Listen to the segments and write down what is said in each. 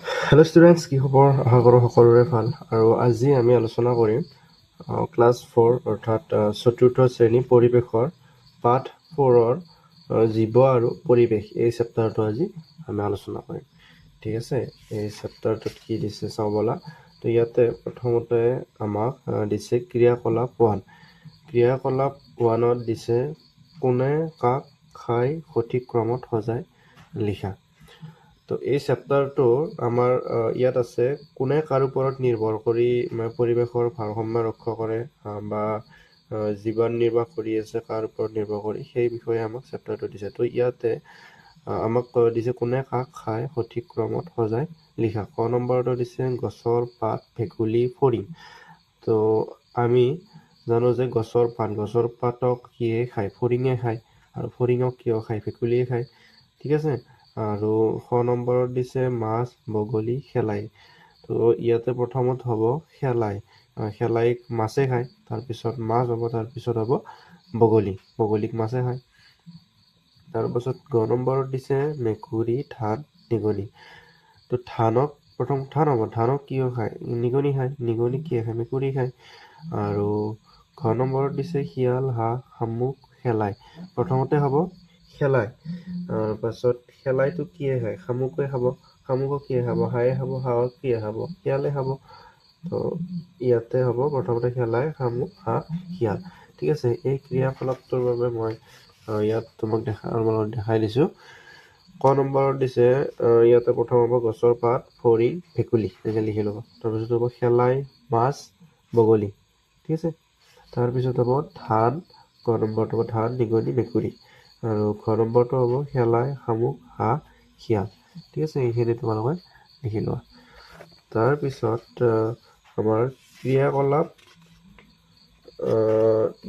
Hello' students, কি খবৰ? আশা কৰোঁ সকলোৰে ভাল। আৰু আজি আমি আলোচনা কৰিম ক্লাছ 4 অৰ্থাৎ চতুৰ্থ শ্ৰেণী পৰিৱেশৰ পাঠ 4ৰ জীৱ আৰু পৰিৱেশ এই চেপ্টাৰটো আজি আমি আলোচনা কৰিম। ঠিক আছে, এই চেপ্টাৰটোত কি দিছে চাওঁ ব'লা। তো ইয়াতে প্ৰথমতে আমাক দিছে ক্ৰিয়াকলাপ 1। ক্ৰিয়াকলাপ 1ত দিছে কোনে কাক খাই সঠিক ক্ৰমত সজাই লিখা। তো এই চেপ্টাৰটো আমাৰ ইয়াত আছে কোনে কাৰ ওপৰত নিৰ্ভৰ কৰি পৰিৱেশৰ ভাৰসাম্য ৰক্ষা কৰে বা জীৱন নিৰ্বাহ কৰি আছে কাৰ ওপৰত নিৰ্ভৰ কৰি, সেই বিষয়ে আমাক চেপ্টাৰটো দিছে। তো ইয়াতে আমাক দিছে কোনে কাক খাই সঠিক ক্ৰমত সজাই লিখা। ক নম্বৰটো দিছে গছৰ পাত, ভেকুলী, ফৰিং। তো আমি জানো যে গছৰ পাতক কিয়ে খায়? ফৰিঙে খায়। আৰু ফৰিঙক কিয় খায়? ভেকুলীয়ে খায়। ঠিক আছে। আৰু খ নম্বৰত দিছে মাছ, বগলী, শেলাই। তো ইয়াতে প্ৰথমত হ'ব শেলাই। শেলাইক মাছে খায়, তাৰপিছত মাছ হ'ব, তাৰপিছত হ'ব বগলীক মাছে খায়। তাৰপাছত গ নম্বৰত দিছে মেকুৰী, ধান, নিগনি। তো প্ৰথম ধান হ'ব, ধানক কিয় খায়? নিগনি খায়। নিগনি কিয় খায়? মেকুৰী খায়। আৰু ঘ নম্বৰত দিছে শিয়াল, হাঁহ, শামুক, শেলাই। প্ৰথমতে হ'ব শেলাই। তাৰপাছত শেলাইটো কিয়ে খায়? শামুকে খাব। শামুকক কিয়ে খাব? হাঁহে খাব। হাঁহক কিয়ে খাব? শিয়ালে খাব। তো ইয়াতে হ'ব প্ৰথমতে শেলাই, শামুক, হাঁহ, শিয়াল। ঠিক আছে, এই ক্ৰিয়াকলাপটোৰ বাবে মই ইয়াত তোমাক দেখাই দিছোঁ। ক নম্বৰত দিছে ইয়াতে প্ৰথম হ'ব গছৰ পাত, ফৰিং, ভেকুলী, এনেকৈ লিখি ল'ব। তাৰপিছত হ'ব শেলাই, মাছ, বগলী। ঠিক আছে। তাৰপিছত হ'ব ধান, ক নম্বৰটো হ'ব ধান, নিগনি, মেকুৰী। আৰু ঘ নম্বৰটো হ'ব শেলাই, শামুক, হাঁহ, শিয়াল। ঠিক আছে, এইখিনি তোমালোকে লিখি লোৱা। তাৰপিছত আমাৰ ক্ৰিয়াকলাপ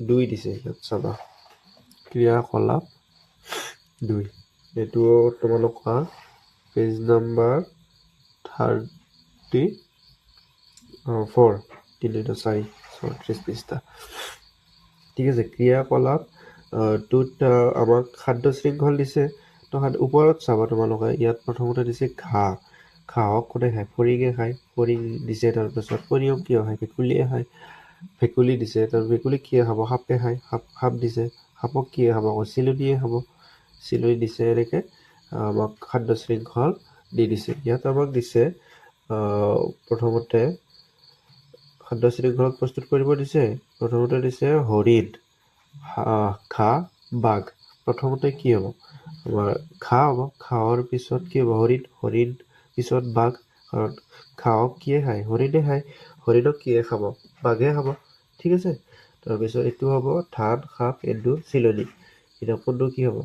2 দিছে। ইয়াত চাবা ক্ৰিয়াকলাপ 2, এইটো তোমালোকৰ পেজ নম্বৰ 34, 34 পৃষ্ঠা। ঠিক আছে, ক্ৰিয়াকলাপ 2ত আমাক খাদ্য শৃংখল দিছে। তো ওপৰত চাবা তোমালোকে, ইয়াত প্ৰথমতে দিছে ঘাঁহ। ঘাঁহক কোনে খায়? ফৰিঙে খায়। ফৰিং দিছে। তাৰপিছত ফৰিঙক কিয় খায়? ভেকুলীয়ে খায়। ভেকুলী দিছে। তাৰ ভেকুলী কিয়ে খাব? সাপে খায়। সাপ দিছে। সাপক কিয়ে খাব? আকৌ চিলনীয়ে খাব। চিলনী দিছে। এনেকৈ আমাক খাদ্য শৃংখল দি দিছে। ইয়াত আমাক দিছে প্ৰথমতে খাদ্য শৃংখল প্ৰস্তুত কৰিব দিছে। প্ৰথমতে দিছে হৰিণ, ঘাঁহ, বাঘ। প্ৰথমতে কি হ'ব? আমাৰ ঘাঁহ হ'ব। ঘাঁহৰ পিছত কি হ'ব? হৰিণ পিছত বাঘ। কাৰণ ঘাঁহক কিয়ে খায়? হৰিণে খায়। হৰিণক কিয়ে খাব? বাঘে খাব। ঠিক আছে। তাৰপিছত এইটো হ'ব ধান, সাপ, এন্দুৰ, চিলনী। এতিয়া কোনটো কি হ'ব?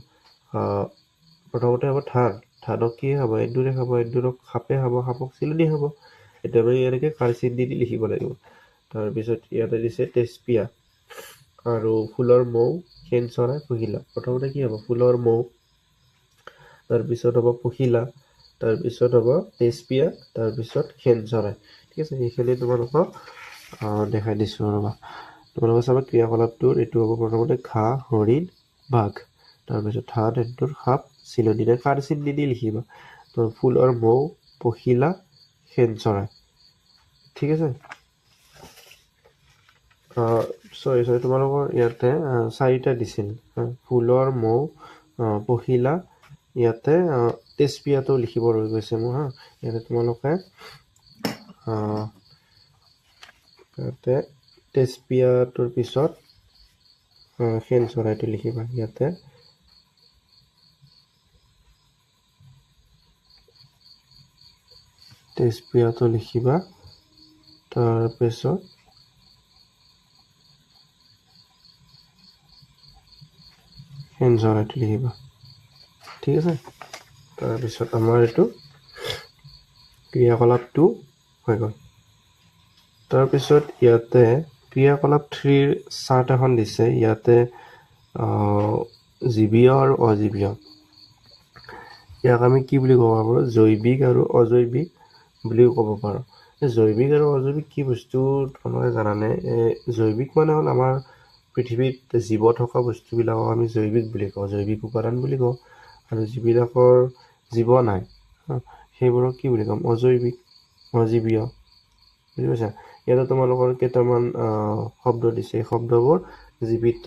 প্ৰথমতে হ'ব ধান। ধানক কিয়ে খাব? এন্দুৰে খাব। এন্দুৰক সাপে খাব। সাপক চিলনী খাব। এতিয়া আমি এনেকৈ কাৰচিন দি লিখিব লাগিব। তাৰপিছত ইয়াতে দিছে তেজপীয়া আৰু ফুলৰ মৌ, শেন চৰাই, পখিলা। প্ৰথমতে কি হ'ব? ফুলৰ মৌ, তাৰপিছত হ'ব পখিলা, তাৰপিছত হ'ব তেজপীয়া, তাৰপিছত শেন চৰাই। ঠিক আছে, সেইখিনি তোমালোকক দেখাই দিছোঁ। ৰ'বা, তোমালোকে চাবা ক্ৰিয়াকলাপটোৰ এইটো হ'ব প্ৰথমতে ঘাঁহ, হৰিণ, বাঘ। তাৰপিছত ধান, এন্দুৰ, সাপ, চিলনী। কাৰচিন দি লিখিবা। তো ফুলৰ মৌ, পখিলা, শেন চৰাই। ঠিক আছে। চৰি তোমালোকৰ ইয়াতে 4টা দিছিল। ফুলৰ মৌ, পখিলা, ইয়াতে তেজপীয়াটো লিখিব ৰৈ গৈছে মোৰ। ইয়াতে তোমালোকে ইয়াতে তেজপীয়াটোৰ পিছত শেন চৰাইটো লিখিবা। ইয়াতে তেজপীয়াটো লিখিবা। তাৰপিছত শেন চৰাইটো লিখিবা। ঠিক আছে। তাৰপিছত আমাৰ এইটো ক্ৰিয়াকলাপটো হৈ গ'ল। তাৰপিছত ইয়াতে ক্ৰিয়াকলাপ 3ৰ চাৰ্ট এখন দিছে। ইয়াতে জীৱীয় আৰু অজীৱীয়, ইয়াক আমি কি বুলি ক'ব পাৰোঁ? জৈৱিক আৰু অজৈৱিক বুলিও ক'ব পাৰোঁ। জৈৱিক আৰু অজৈৱিক কি বস্তু তোমালোকে জানানে? জৈৱিক মানে হ'ল আমাৰ পৃথিৱীত জীৱ থকা বস্তুবিলাকক আমি জৈৱিক বুলি কওঁ, জৈৱিক উপাদান বুলি কওঁ। আৰু যিবিলাকৰ জীৱ নাই, সেইবোৰক কি বুলি ক'ম? অজৈৱিক, অজীৱীয়। বুজি পাইছা? ইয়াতে তোমালোকৰ কেইটামান শব্দ দিছে। এই শব্দবোৰ জীৱিত,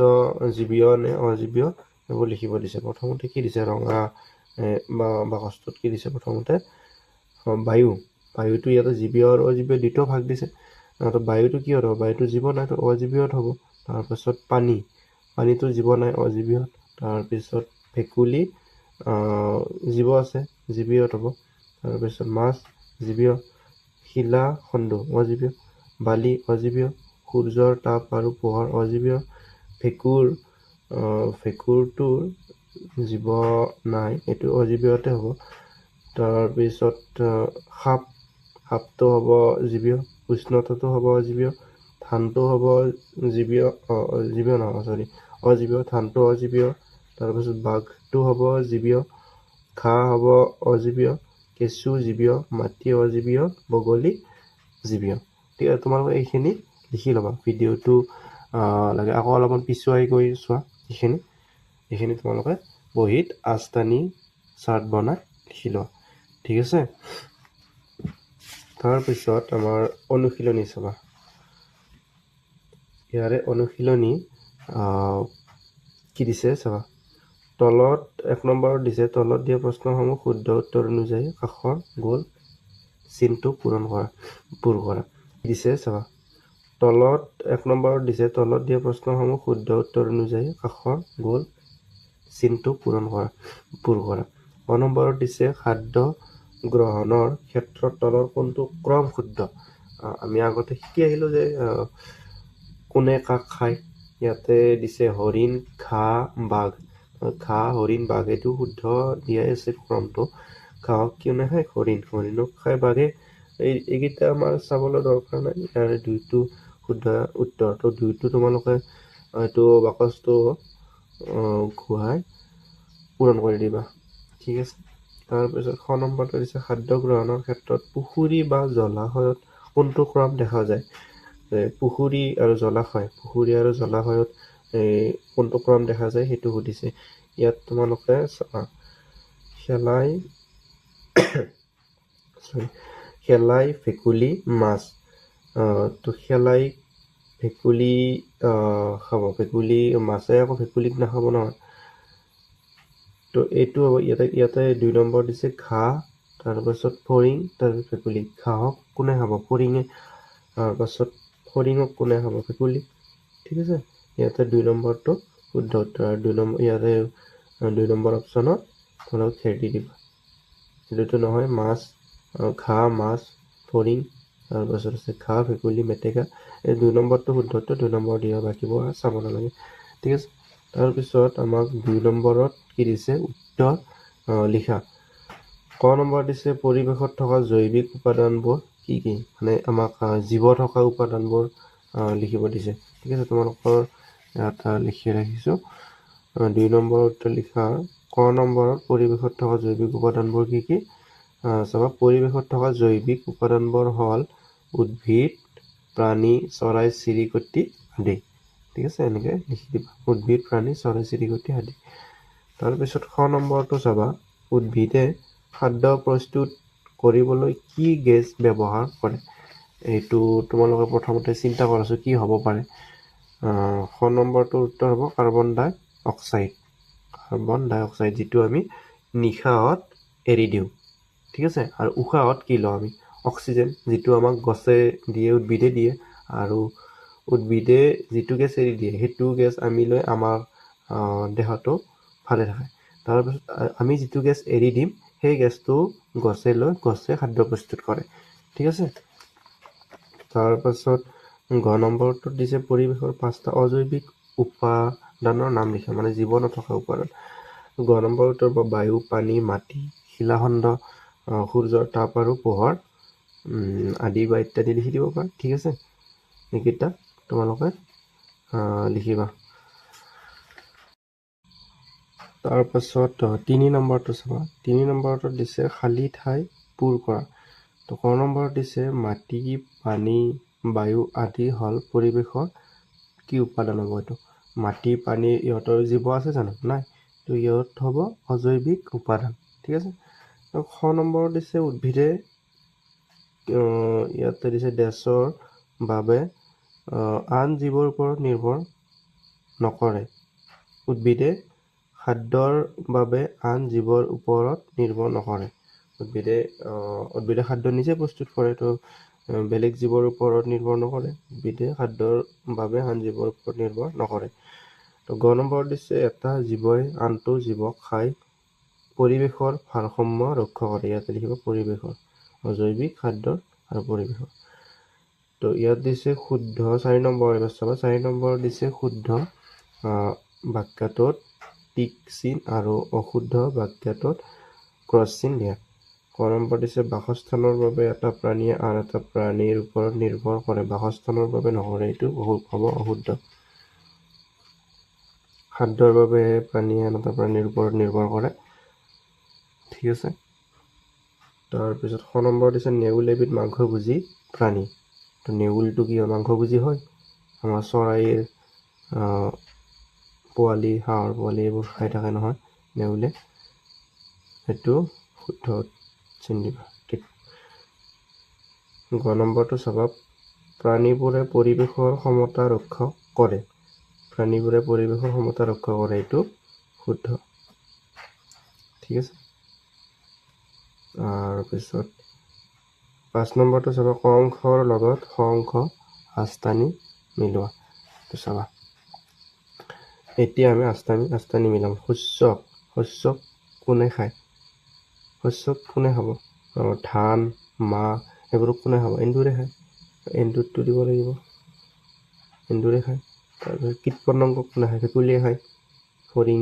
জীৱীয় নে অজীৱীয় এইবোৰ লিখিব দিছে। প্ৰথমতে কি দিছে? ৰঙা বাকচটোত কি দিছে? প্ৰথমতে বায়ু। বায়ুটো ইয়াতে জীৱীয় আৰু অজীৱীয় দুটা ভাগ দিছে। তো বায়ুটো কিহত হ'ব? বায়ুটো জীৱ নাই, তো অজীৱীয়ত হ'ব। তাৰপিছত পানী, পানীটো জীৱ নাই, অজীৱীয়ত। তাৰপিছত ভেকুলী, জীৱ আছে, জীৱীয়ত হ'ব। তাৰপিছত মাছ, জীৱীয়। শিলা খণ্ড, অজীৱীয়। বালি, অজীৱীয়। সূৰ্যৰ তাপ আৰু পোহৰ, অজীৱীয়। ভেঁকুৰটোৰ জীৱ নাই, এইটো অজীৱীয়তে হ'ব। তাৰপিছত সাপটো হ'ব জীৱীয়। উষ্ণতাটো হ'ব অজীৱীয়। ধানটো হ'ব জীৱীয়, জীৱীয় নহয়, চৰি, অজীৱীয়। ধানটো অজীৱীয়। তাৰপিছত বাঘটো হ'ব জীৱীয়। ঘাঁহ হ'ব অজীৱীয়। কেঁচু জীৱীয়। মাটি অজীৱীয়। বগলী জীৱীয়। ঠিক আছে, তোমালোকে এইখিনি লিখি ল'বা। ভিডিঅ'টো লাগে আকৌ অলপমান পিছুৱাই গৈ চোৱা। এইখিনি তোমালোকে বহীত আঁচটানি চাৰ্ট বনাই লিখি লোৱা। ঠিক আছে। তাৰপিছত আমাৰ অনুশীলনী চাবা। ইয়াৰে অনুশীলনী কি দিছে চাবা। তলত 1 নম্বৰত দিছে, তলত দিয়া প্ৰশ্নসমূহ শুদ্ধ উত্তৰ অনুযায়ী কাষৰ গোল চিনটো পূৰ কৰা। দিছে চাবা। তলত 1 নম্বৰত দিছে, তলত দিয়া প্ৰশ্নসমূহ শুদ্ধ উত্তৰ অনুযায়ী কাষৰ গোল চিনটো পূৰ কৰা। 1 নম্বৰত দিছে, খাদ্য গ্ৰহণৰ ক্ষেত্ৰত তলৰ কোনটো ক্ৰম শুদ্ধ? আমি আগতে শিকি আহিলো যে কোনে কাক খায়। ইয়াতে দিছে হৰিণ, ঘাঁহ, বাঘ। ঘাঁহ, হৰিণ, বাঘ এইটো শুদ্ধ দিয়াই আছে ক্ৰমটো। ঘাঁহক কোনে খায়? হৰিণক খায় বাঘে। এইকেইটা আমাৰ চাবলৈ দৰকাৰ নাই। ইয়াৰে দুইটো শুদ্ধ উত্তৰ। তো দুইটো তোমালোকে এইটো বাকচটো ঘূৰাই পূৰণ কৰি দিবা। ঠিক আছে। তাৰপিছত খ নম্বৰটো দিছে, খাদ্য গ্ৰহণৰ ক্ষেত্ৰত পুখুৰী বা জলাশয়ত কোনটো ক্ৰম দেখা যায়? পুখুৰী আৰু জলাশয়ত কোনটো ক্ৰম দেখা যায় সেইটো সুধিছে। ইয়াত তোমালোকে শেলাই, ভেকুলী, মাছ। তো শেলাই ভেকুলী খাব। ভেকুলী মাছে আকৌ ভেকুলীক নাখাব নহয়। তো এইটো হ'ব। ইয়াতে 2 নম্বৰ দিছে ঘাঁহ, তাৰপাছত ফৰিং, তাৰপিছত ভেকুলী। ঘাঁহক কোনে খাব? ফৰিঙে। তাৰপাছত ফৰিঙক কোনে খাব? ভেকুলী। ঠিক আছে। ইয়াতে 2 নম্বৰটো শুদ্ধ উত্তৰ। আৰু 2 নম্বৰ ইয়াতে 2 নম্বৰ অপশ্যনত তোমালোক খেৰ দি দিবা। এইটোতো নহয়, মাছ, ঘাঁহ, মাছ, ফৰিং, তাৰপাছত আছে ঘাঁহ, ভেকুলী, মেটেকা। এই 2 নম্বৰটো শুদ্ধ উত্তৰ। 2 নম্বৰ দিয়া, বাকীবোৰ চাব নালাগে। ঠিক আছে। তাৰপিছত আমাক 2 নম্বৰত কি দিছে? উত্তৰ লিখা। ক নম্বৰ দিছে, পৰিৱেশত থকা জৈৱিক উপাদানবোৰ কি কি? মানে আমাক জীৱ থকা উপাদানবোৰ লিখিব দিছে। ঠিক আছে, তোমালোকৰ ইয়াত লিখি ৰাখিছোঁ। 2 নম্বৰ উত্তৰ লিখা। ক নম্বৰত পৰিৱেশত থকা জৈৱিক উপাদানবোৰ কি কি? চাবা, পৰিৱেশত থকা জৈৱিক উপাদানবোৰ হ'ল উদ্ভিদ, প্ৰাণী, চৰাই চিৰিকটি আদি। ঠিক আছে, এনেকৈ লিখি দিবা। উদ্ভিদ, প্ৰাণী, চৰাই চিৰিকটি আদি। তাৰপিছত খ নম্বৰটো চাবা, উদ্ভিদে খাদ্য প্ৰস্তুত কৰিবলৈ কি গেছ ব্যৱহাৰ কৰে? এইটো তোমালোকে প্ৰথমতে চিন্তা কৰাছো কি হ'ব পাৰে। খ নম্বৰটোৰ উত্তৰ হ'ব কাৰ্বন ডাই অক্সাইড, যিটো আমি নিশাহত এৰি দিওঁ। ঠিক আছে। আৰু উশাহত কি লওঁ আমি? অক্সিজেন, যিটো আমাক গছে দিয়ে, উদ্ভিদে দিয়ে। আৰু উদ্ভিদে যিটো গেছ এৰি দিয়ে সেইটো গেছ আমি লৈ আমাৰ দেহটো ভালে থাকে। তাৰপিছত আমি যিটো গেছ এৰি দিম সেই গেছটো গছে লৈ গছে খাদ্য প্ৰস্তুত কৰে। ঠিক আছে। তাৰপাছত ঘ নম্বৰটোত দিছে, পৰিৱেশৰ 5টা অজৈৱিক উপাদানৰ নাম লিখা, মানে জীৱ নথকা উপাদান। ঘ নম্বৰ উত্তৰ বায়ু, পানী, মাটি, শিলাখণ্ড, সূৰ্যৰ তাপ আৰু পোহৰ আদি বা ইত্যাদি লিখি দিব পাৰা। ঠিক আছে। এইকেইটা তোমালোকে লিখিবা। তাৰপাছত 3 নম্বৰটো চাবা। 3 নম্বৰটো দিছে, খালী ঠাই পূৰ কৰা। তো ক নম্বৰত দিছে, মাটি, পানী, বায়ু আদি হ'ল পৰিৱেশৰ কি উপাদান হ'ব? এইটো মাটি, পানী, ইহঁতৰ জীৱ আছে জানো? নাই। তো ইহঁত হ'ব অজৈৱিক উপাদান। ঠিক আছে। খ নম্বৰত দিছে উদ্ভিদে ইয়াতে দিছে দেশৰ বাবে আন জীৱৰ ওপৰত নিৰ্ভৰ নকৰে। উদ্ভিদে খাদ্যৰ বাবে আন জীৱৰ ওপৰত নিৰ্ভৰ নকৰে। উদ্ভিদে খাদ্য নিজে প্ৰস্তুত কৰে, তো বেলেগ জীৱৰ ওপৰত নিৰ্ভৰ নকৰে। উদ্ভিদে খাদ্যৰ বাবে আন জীৱৰ ওপৰত নিৰ্ভৰ নকৰে। তো গ নম্বৰত দিছে এটা জীৱই আনটো জীৱক খাই পৰিৱেশৰ ভাৰসাম্য ৰক্ষা কৰে। ইয়াতে লিখিব পৰিৱেশৰ, অজৈৱিক খাদ্যৰ আৰু পৰিৱেশৰ। তো ইয়াত দিছে শুদ্ধ 4 নম্বৰ, এবাৰ চাবা 4 নম্বৰ দিছে শুদ্ধ বাক্যটোত টিক চিন আৰু অশুদ্ধ বাক্যটোত ক্ৰছ চিন দিয়া। ক নম্বৰ দিছে বাসস্থানৰ বাবে এটা প্ৰাণীয়ে আন এটা প্ৰাণীৰ ওপৰত নিৰ্ভৰ কৰে। বাসস্থানৰ বাবে নকৰে, এইটো হ'ব অশুদ্ধ। খাদ্যৰ বাবে প্ৰাণীয়ে আন এটা প্ৰাণীৰ ওপৰত নিৰ্ভৰ কৰে। ঠিক আছে। তাৰপিছত খ নম্বৰ দিছে নেউল এবিধ মাংসভোজী প্ৰাণী। তো নেউলটো কি হয়? মাংসভোজী হয়। আমাৰ চৰাইৰ পোৱালি, হাঁহৰ পোৱালি এইবোৰ খাই থাকে নহয় নেউলে, সেইটো শুদ্ধ চিন দিবা। ঠিক। গ নম্বৰটো চাবা প্ৰাণীবোৰে পৰিৱেশৰ সমতা ৰক্ষা কৰে। প্ৰাণীবোৰে পৰিৱেশৰ সমতা ৰক্ষা কৰে, এইটো শুদ্ধ। ঠিক আছে। তাৰপিছত 5 নম্বৰটো চাবা ক অংশৰ লগত খ অংশ আস্তানি মিলোৱা। তো চাবা এতিয়া আমি আস্তানি মিলাম। শস্যক কোনে খায়? শস্যক কোনে খাব? ধান, মাহ এইবোৰক কোনে খাব? এন্দুৰে খায়। এন্দুৰটো দিব লাগিব, এন্দুৰে খায়। তাৰপিছত কীট পতংগক কোনে খায়? ভেকুলীয়ে খায়। ফৰিং,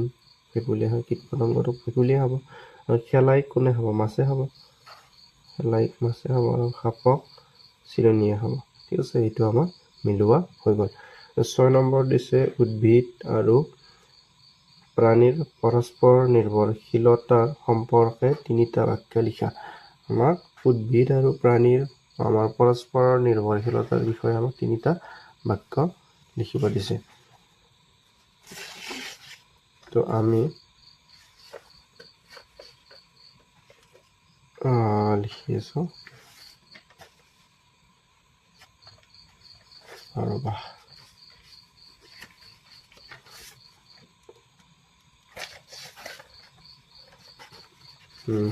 ভেকুলীয়ে খায়। কীট পতংগটোক ভেকুলীয়ে খাব। আৰু শেলাইক কোনে খাব? মাছে খাব। শেলাইক মাছে খাব আৰু সাপক চিলনীয়ে খাব। ঠিক আছে, এইটো আমাৰ মিলোৱা হৈ গ'ল। 6 নম্বৰ দিছে উদ্ভিদ আৰু প্ৰাণীৰ পৰস্পৰ নিৰ্ভৰশীলতাৰ সম্পৰ্কে 3টা বাক্য লিখা। আমাক উদ্ভিদ আৰু প্ৰাণীৰ আমাৰ পৰস্পৰৰ নিৰ্ভৰশীলতাৰ বিষয়ে আমাক 3টা বাক্য লিখিব দিছে। তো আমি লিখি আছো ৰ'বা।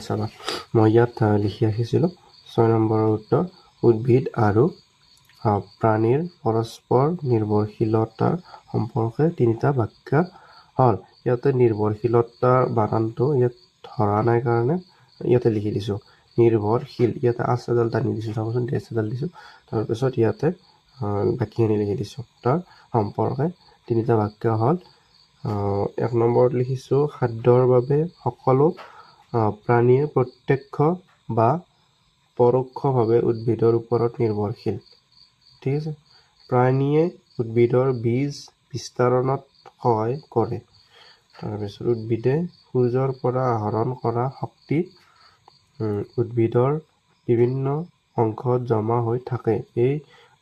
চাবা মই ইয়াত লিখি ৰাখিছিলোঁ 6 নম্বৰৰ উত্তৰ উদ্ভিদ আৰু প্ৰাণীৰ পৰস্পৰ নিৰ্ভৰশীলতাৰ সম্পৰ্কে 3টা বাক্য হ'ল। ইয়াতে নিৰ্ভৰশীলতাৰ বানানটো ইয়াত ধৰা নাই কাৰণে ইয়াতে লিখি দিছোঁ নিৰ্ভৰশীল। ইয়াতে আচ এডাল টানি দিছোঁ, চাবচোন ডেছ এডাল দিছোঁ। তাৰপিছত ইয়াতে বাকীখিনি লিখি দিছোঁ। তাৰ সম্পৰ্কে 3টা বাক্য হ'ল। 1 নম্বৰত লিখিছোঁ খাদ্যৰ বাবে সকলো প্ৰাণীয়ে প্ৰত্যক্ষ বা পৰোক্ষভাৱে উদ্ভিদৰ ওপৰত নিৰ্ভৰশীল। ঠিক আছে। প্ৰাণীয়ে উদ্ভিদৰ বীজ বিস্তাৰণত সহায় কৰে। তাৰপিছত উদ্ভিদে সূৰ্যৰ পৰা আহৰণ কৰা শক্তি উদ্ভিদৰ বিভিন্ন অংশত জমা হৈ থাকে। এই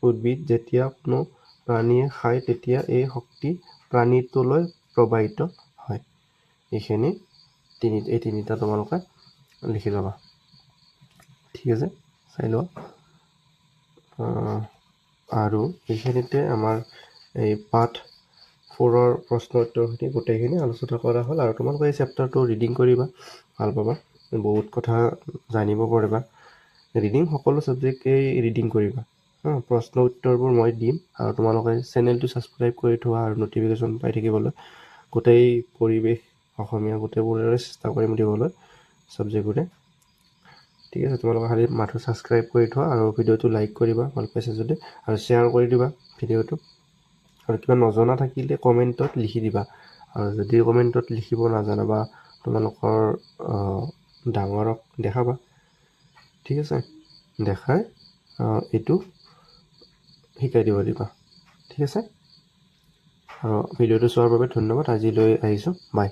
উদ্ভিদ যেতিয়া কোনো প্ৰাণীয়ে খায় তেতিয়া এই শক্তি প্ৰাণীটোলৈ প্ৰবাহিত হয়। এইখিনি এই 3টা তোমালোকে লিখি ল'বা। ঠিক আছে, চাই লোৱা। আৰু এইখিনিতে আমাৰ এই পাঠ 4ৰ প্ৰশ্ন উত্তৰখিনি গোটেইখিনি আলোচনা কৰা হ'ল। আৰু তোমালোকে এই চেপ্টাৰটো ৰিডিং কৰিবা, ভাল পাবা, বহুত কথা জানিব পাৰিবা। ৰিডিং সকলো ছাবজেক্টেই ৰিডিং কৰিবা। প্ৰশ্ন উত্তৰবোৰ মই দিম আৰু তোমালোকে চেনেলটো ছাবস্ক্ৰাইব কৰি থোৱা আৰু নটিফিকেশ্যন পাই থাকিবলৈ। গোটেই পৰিৱেশ অসমীয়া গোটেইবোৰৰে চেষ্টা কৰিম দিবলৈ ছাবজেক্টবোৰে। ঠিক আছে, তোমালোকে খালি মাথো ছাবস্ক্ৰাইব কৰি থোৱা আৰু ভিডিঅ'টো লাইক কৰিবা ভাল পাইছে যদি, আৰু শ্বেয়াৰ কৰি দিবা ভিডিঅ'টো। আৰু কিবা নজনা থাকিলে কমেণ্টত লিখি দিবা। আৰু যদি কমেণ্টত লিখিব নাজানা বা তোমালোকৰ ডাঙৰক দেখাবা। ঠিক আছে, দেখাই এইটো শিকাই দিব দিবা। ঠিক আছে, আৰু ভিডিঅ'টো চোৱাৰ বাবে ধন্যবাদ। আজিলৈ আহিছোঁ, বাই।